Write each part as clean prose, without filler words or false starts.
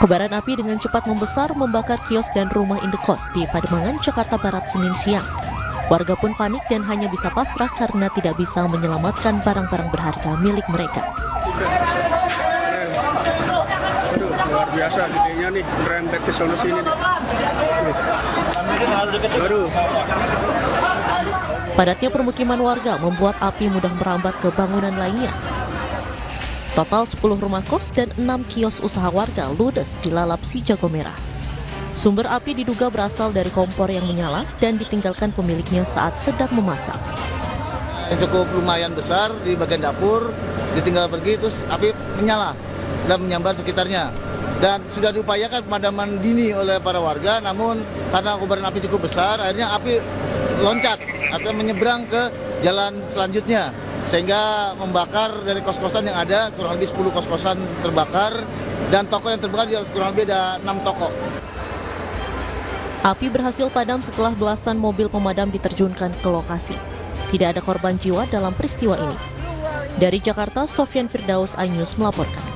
Kobaran api dengan cepat membesar membakar kios dan rumah indekos di Pademangan, Jakarta Barat Senin siang. Warga pun panik dan hanya bisa pasrah karena tidak bisa menyelamatkan barang-barang berharga milik mereka. Aduh, luar biasa gedenya nih, merembet ke sono sini nih. Aduh. Padatnya permukiman warga membuat api mudah merambat ke bangunan lainnya. Total 10 rumah kos dan 6 kios usaha warga ludes dilalap si jago merah. Sumber api diduga berasal dari kompor yang menyala dan ditinggalkan pemiliknya saat sedang memasak. Cukup lumayan besar di bagian dapur, ditinggal pergi terus api menyala dan menyambar sekitarnya. Dan sudah diupayakan pemadaman dini oleh para warga, namun karena kobaran api cukup besar, akhirnya api loncat atau menyeberang ke jalan selanjutnya. Sehingga membakar dari kos-kosan yang ada, kurang lebih 10 kos-kosan terbakar, dan toko yang terbakar kurang lebih ada 6 toko. Api berhasil padam setelah belasan mobil pemadam diterjunkan ke lokasi. Tidak ada korban jiwa dalam peristiwa ini. Dari Jakarta, Sofyan Firdaus, iNews melaporkan.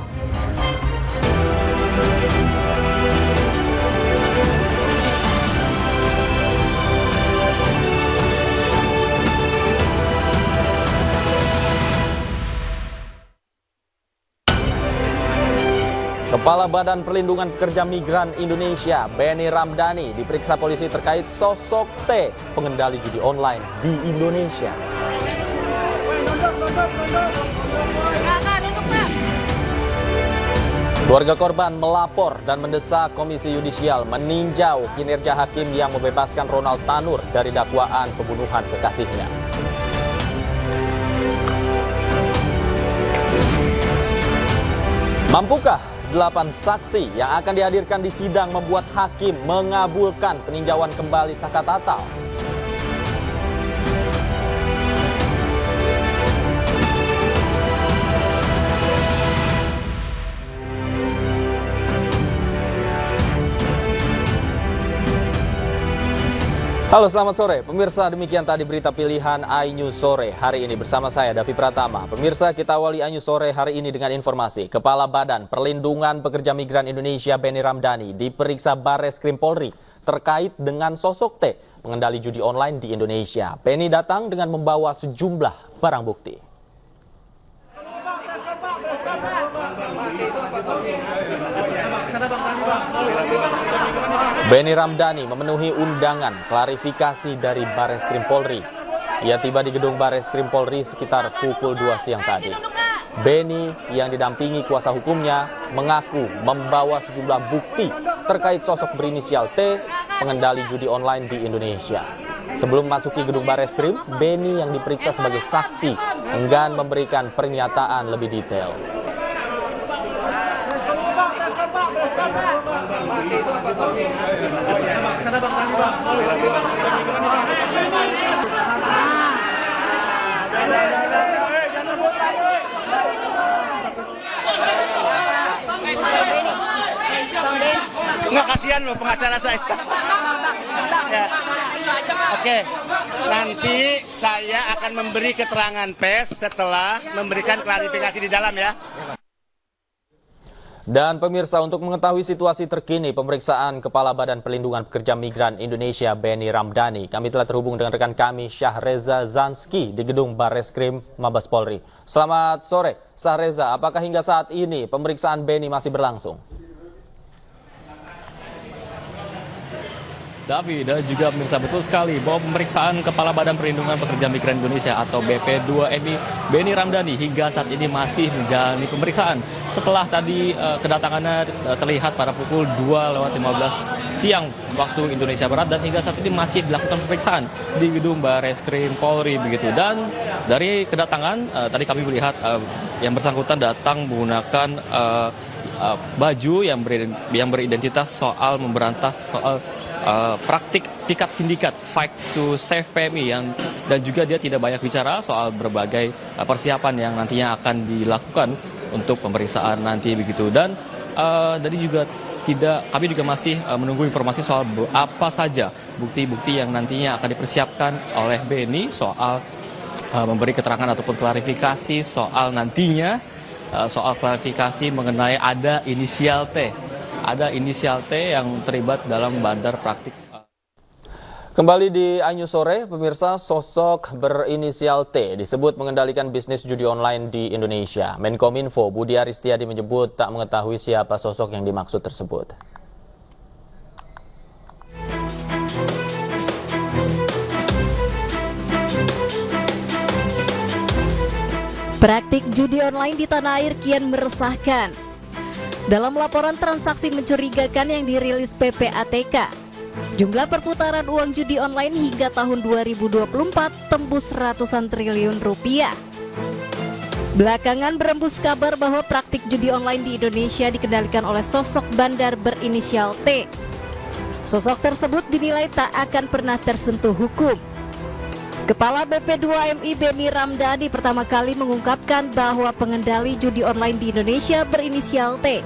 Kepala Badan Perlindungan Pekerja Migran Indonesia, Benny Ramdhani, diperiksa polisi terkait sosok T, pengendali judi online di Indonesia. Keluarga korban melapor dan mendesak Komisi Yudisial meninjau kinerja hakim yang membebaskan Ronald Tanur dari dakwaan pembunuhan kekasihnya. Mampukah 8 saksi yang akan dihadirkan di sidang membuat hakim mengabulkan peninjauan kembali Saka Tatal? Halo, selamat sore. Pemirsa, demikian tadi berita pilihan iNews Sore hari ini bersama saya, Davi Pratama. Pemirsa, kita awali iNews Sore hari ini dengan informasi. Kepala Badan Perlindungan Pekerja Migran Indonesia, Benny Ramdhani, diperiksa Barreskrim Polri terkait dengan sosok T, pengendali judi online di Indonesia. Benny datang dengan membawa sejumlah barang bukti. Benny Ramdhani memenuhi undangan klarifikasi dari Barreskrim Polri. Ia tiba di gedung Barreskrim Polri sekitar pukul 2 siang tadi. Benny yang didampingi kuasa hukumnya mengaku membawa sejumlah bukti terkait sosok berinisial T, pengendali judi online di Indonesia. Sebelum memasuki gedung Barreskrim, Benny yang diperiksa sebagai saksi enggan memberikan pernyataan lebih detail. Enggak, kasihan loh pengacara saya. Ya. Oke, nanti saya akan memberi keterangan pers setelah memberikan klarifikasi di dalam ya. Dan pemirsa, untuk mengetahui situasi terkini pemeriksaan Kepala Badan Perlindungan Pekerja Migran Indonesia, Benny Ramdhani, kami telah terhubung dengan rekan kami Syahreza Zanski di gedung Barreskrim Mabes Polri. Selamat sore, Syahreza. Apakah hingga saat ini pemeriksaan Benny masih berlangsung? Davi dan juga pemirsa, betul sekali bahwa pemeriksaan Kepala Badan Perlindungan Pekerja Migran Indonesia atau BP2MI Benny Ramdhani hingga saat ini masih menjalani pemeriksaan. Setelah tadi kedatangannya terlihat pada pukul 2:15 siang waktu Indonesia Barat, dan hingga saat ini masih dilakukan pemeriksaan di gedung Barreskrim Polri begitu. Dan dari kedatangan tadi kami melihat yang bersangkutan datang menggunakan baju yang beridentitas soal memberantas soal praktik sikat sindikat Fight to Save PMI dan juga dia tidak banyak bicara soal berbagai persiapan yang nantinya akan dilakukan untuk pemeriksaan nanti begitu. Dan dari juga kami juga masih menunggu informasi soal apa saja bukti-bukti yang nantinya akan dipersiapkan oleh Benny soal memberi keterangan ataupun klarifikasi soal nantinya soal klarifikasi mengenai ada inisial T ada inisial T yang terlibat dalam bandar praktik. Kembali di Anyus Sore, pemirsa, sosok berinisial T disebut mengendalikan bisnis judi online di Indonesia. Menkominfo Budi Aristiadi menyebut tak mengetahui siapa sosok yang dimaksud tersebut. Praktik judi online di tanah air kian meresahkan. Dalam laporan transaksi mencurigakan yang dirilis PPATK, jumlah perputaran uang judi online hingga tahun 2024 tembus ratusan triliun rupiah. Belakangan berembus kabar bahwa praktik judi online di Indonesia dikendalikan oleh sosok bandar berinisial T. Sosok tersebut dinilai tak akan pernah tersentuh hukum. Kepala BP2MI Beni Ramdhani pertama kali mengungkapkan bahwa pengendali judi online di Indonesia berinisial T.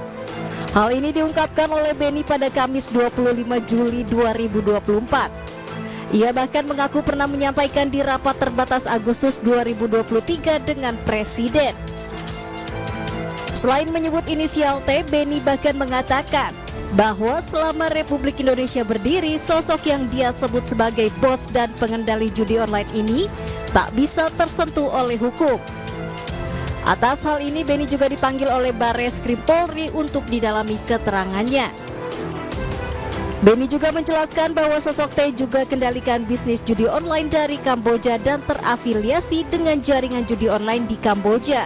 Hal ini diungkapkan oleh Beni pada Kamis 25 Juli 2024. Ia bahkan mengaku pernah menyampaikan di rapat terbatas Agustus 2023 dengan Presiden. Selain menyebut inisial T, Beni bahkan mengatakan bahwa selama Republik Indonesia berdiri, sosok yang dia sebut sebagai bos dan pengendali judi online ini tak bisa tersentuh oleh hukum. Atas hal ini, Beni juga dipanggil oleh Barreskrim Polri untuk didalami keterangannya. Beni juga menjelaskan bahwa sosok T juga kendalikan bisnis judi online dari Kamboja dan terafiliasi dengan jaringan judi online di Kamboja.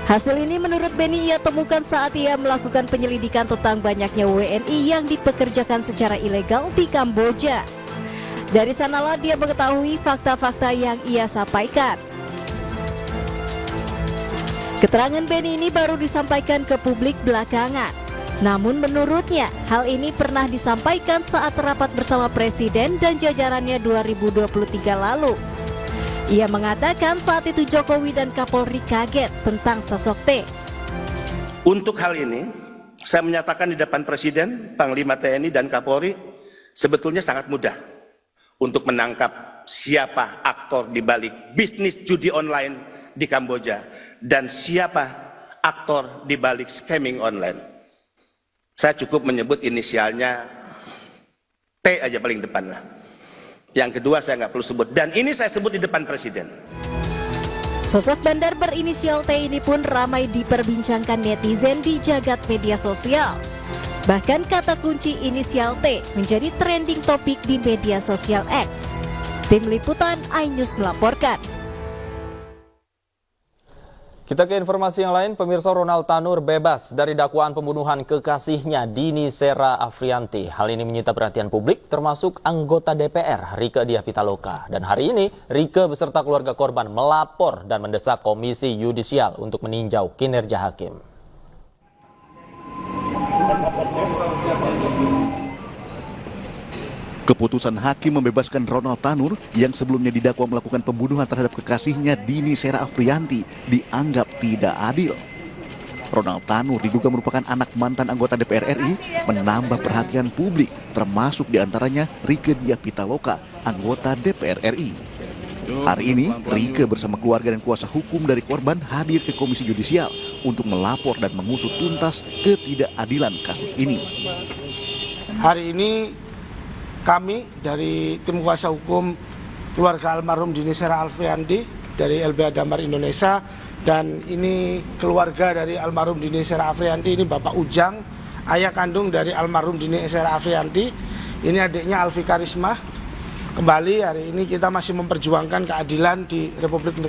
Hasil ini menurut Beni ia temukan saat ia melakukan penyelidikan tentang banyaknya WNI yang dipekerjakan secara ilegal di Kamboja. Dari sanalah dia mengetahui fakta-fakta yang ia sampaikan. Keterangan Beni ini baru disampaikan ke publik belakangan. Namun menurutnya, hal ini pernah disampaikan saat rapat bersama Presiden dan jajarannya 2023 lalu. Ia mengatakan saat itu Jokowi dan Kapolri kaget tentang sosok T. Untuk hal ini, saya menyatakan di depan Presiden, Panglima TNI dan Kapolri, sebetulnya sangat mudah untuk menangkap siapa aktor di balik bisnis judi online di Kamboja dan siapa aktor di balik scamming online. Saya cukup menyebut inisialnya T aja paling depan lah. Yang kedua saya nggak perlu sebut, dan ini saya sebut di depan Presiden. Sosok bandar berinisial T ini pun ramai diperbincangkan netizen di jagat media sosial. Bahkan kata kunci inisial T menjadi trending topik di media sosial X. Tim Liputan iNews melaporkan. Kita ke informasi yang lain, pemirsa. Ronald Tanur bebas dari dakwaan pembunuhan kekasihnya Dini Sera Afrianti. Hal ini menyita perhatian publik, termasuk anggota DPR Rieke Diah Pitaloka. Dan hari ini, Rieke beserta keluarga korban melapor dan mendesak Komisi Yudisial untuk meninjau kinerja hakim. Keputusan hakim membebaskan Ronald Tanur yang sebelumnya didakwa melakukan pembunuhan terhadap kekasihnya Dini Sera Afrianti dianggap tidak adil. Ronald Tanur diduga merupakan anak mantan anggota DPR RI, menambah perhatian publik, termasuk diantaranya Rieke Diah Pitaloka, anggota DPR RI. Hari ini, Rieke bersama keluarga dan kuasa hukum dari korban hadir ke Komisi Yudisial untuk melapor dan mengusut tuntas ketidakadilan kasus ini. Hari ini kami dari tim kuasa hukum keluarga almarhum Dini Sera Afrianti dari LBH Damar Indonesia, dan ini keluarga dari almarhum Dini Sera Afrianti, ini Bapak Ujang, ayah kandung dari almarhum Dini Sera Afrianti, ini adiknya Alfi Karisma. Kembali hari ini kita masih memperjuangkan keadilan di Republik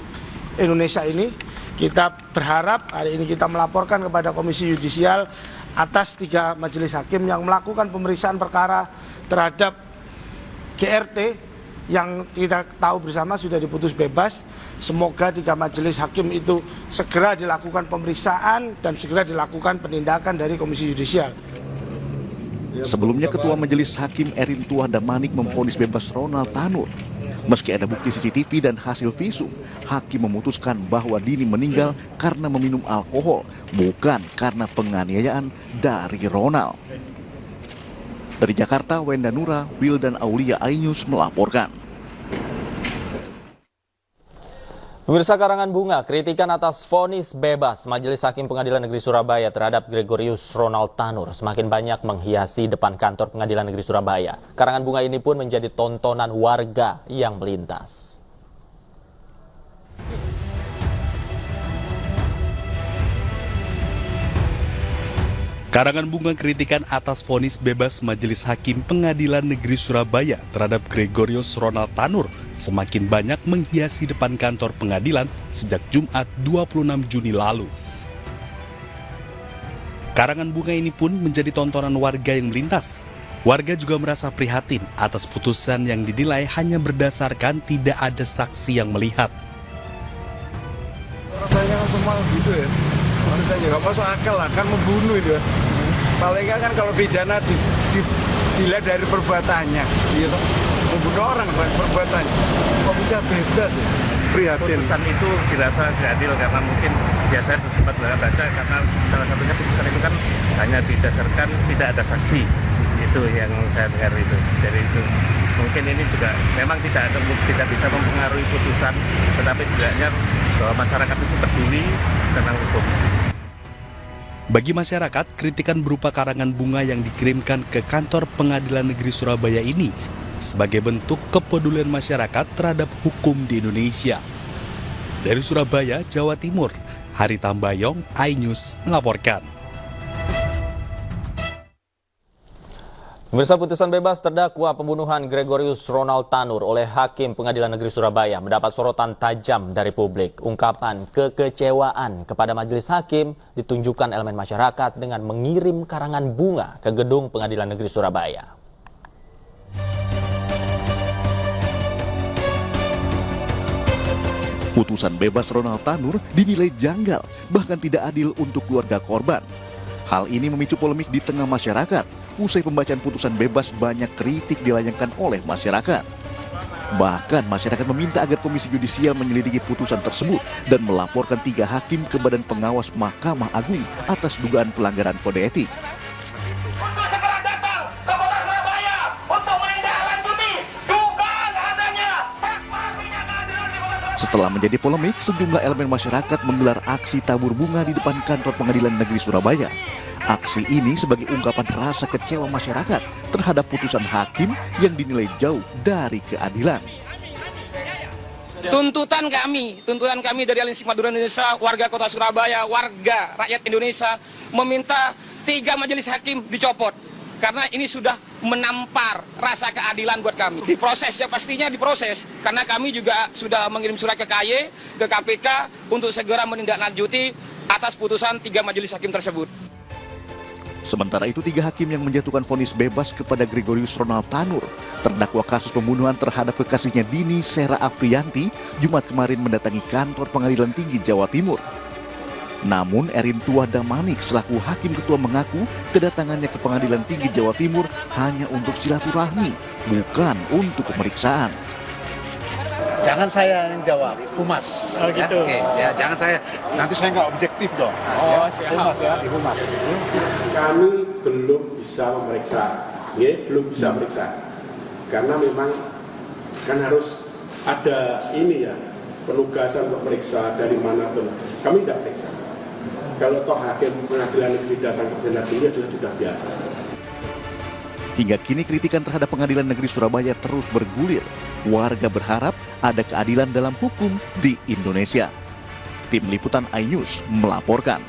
Indonesia ini. Kita berharap hari ini kita melaporkan kepada Komisi Yudisial atas 3 majelis hakim yang melakukan pemeriksaan perkara terhadap GRT yang kita tahu bersama sudah diputus bebas. Semoga 3 majelis hakim itu segera dilakukan pemeriksaan dan segera dilakukan penindakan dari Komisi Yudisial. Sebelumnya Ketua Majelis Hakim Erin Tuah Damanik memvonis bebas Ronald Tanur. Meski ada bukti CCTV dan hasil visum, hakim memutuskan bahwa Dini meninggal karena meminum alkohol, bukan karena penganiayaan dari Ronald. Dari Jakarta, Wenda Nura, Wildan Aulia iNews melaporkan. Pemirsa, karangan bunga kritikan atas vonis bebas Majelis Hakim Pengadilan Negeri Surabaya terhadap Gregorius Ronald Tanur semakin banyak menghiasi depan kantor Pengadilan Negeri Surabaya. Karangan bunga ini pun menjadi tontonan warga yang melintas. Karangan bunga kritikan atas vonis bebas Majelis Hakim Pengadilan Negeri Surabaya terhadap Gregorius Ronald Tanur semakin banyak menghiasi depan kantor pengadilan sejak Jumat 26 Juni lalu. Karangan bunga ini pun menjadi tontonan warga yang melintas. Warga juga merasa prihatin atas putusan yang dinilai hanya berdasarkan tidak ada saksi yang melihat. Rasanya kan semua gitu ya. Manusia nggak masuk akal lah, kan membunuh itu. Paling nggak kan kalau pidana dilihat dari perbuatannya, gitu. Membunuh orang perbuatannya. Kok bisa bebas ya? Prihatin. Putusan itu dirasa tidak adil karena mungkin biasanya sempat baca karena salah satunya putusan itu kan hanya didasarkan tidak ada saksi. Itu yang saya dengar itu. Dari itu mungkin ini juga memang tidak bisa mempengaruhi putusan, tetapi setidaknya bahwa masyarakat itu peduli tentang hukum. Bagi masyarakat, kritikan berupa karangan bunga yang dikirimkan ke kantor Pengadilan Negeri Surabaya ini sebagai bentuk kepedulian masyarakat terhadap hukum di Indonesia. Dari Surabaya, Jawa Timur, Hari Tambayong, iNews melaporkan. Pemirsa, putusan bebas terdakwa pembunuhan Gregorius Ronald Tanur oleh Hakim Pengadilan Negeri Surabaya mendapat sorotan tajam dari publik. Ungkapan kekecewaan kepada majelis hakim ditunjukkan elemen masyarakat dengan mengirim karangan bunga ke gedung Pengadilan Negeri Surabaya. Putusan bebas Ronald Tanur dinilai janggal, bahkan tidak adil untuk keluarga korban. Hal ini memicu polemik di tengah masyarakat. Usai pembacaan putusan bebas, banyak kritik dilayangkan oleh masyarakat. Bahkan masyarakat meminta agar Komisi Yudisial menyelidiki putusan tersebut dan melaporkan 3 hakim ke Badan Pengawas Mahkamah Agung atas dugaan pelanggaran kode etik. Setelah menjadi polemik, sejumlah elemen masyarakat menggelar aksi tabur bunga di depan kantor Pengadilan Negeri Surabaya. Aksi ini sebagai ungkapan rasa kecewa masyarakat terhadap putusan hakim yang dinilai jauh dari keadilan. Tuntutan kami dari Aliansi Madura Indonesia, warga Kota Surabaya, warga rakyat Indonesia meminta 3 majelis hakim dicopot. Karena ini sudah menampar rasa keadilan buat kami. Diproses, ya pastinya diproses. Karena kami juga sudah mengirim surat ke KY, ke KPK untuk segera menindaklanjuti atas putusan 3 majelis hakim tersebut. Sementara itu 3 hakim yang menjatuhkan vonis bebas kepada Gregorius Ronald Tanur, terdakwa kasus pembunuhan terhadap kekasihnya Dini Sera Afriyanti, Jumat kemarin mendatangi kantor Pengadilan Tinggi Jawa Timur. Namun Erin Tua Damanik selaku hakim ketua mengaku kedatangannya ke Pengadilan Tinggi Jawa Timur hanya untuk silaturahmi, bukan untuk pemeriksaan. Jangan saya yang jawab, Humas. Oh gitu. Oke, ya jangan saya. Nanti saya nggak objektif dong. Oh, ya. Humas ya, di Humas. Kami belum bisa memeriksa, belum bisa memeriksa, karena memang kan harus ada ini ya penugasan untuk memeriksa dari manapun. Kami tidak periksa. Kalau toh hakim pengadilan negeri datang ke pengadilan tinggi adalah sudah biasa. Hingga kini kritikan terhadap Pengadilan Negeri Surabaya terus bergulir. Warga berharap ada keadilan dalam hukum di Indonesia. Tim Liputan iNews melaporkan.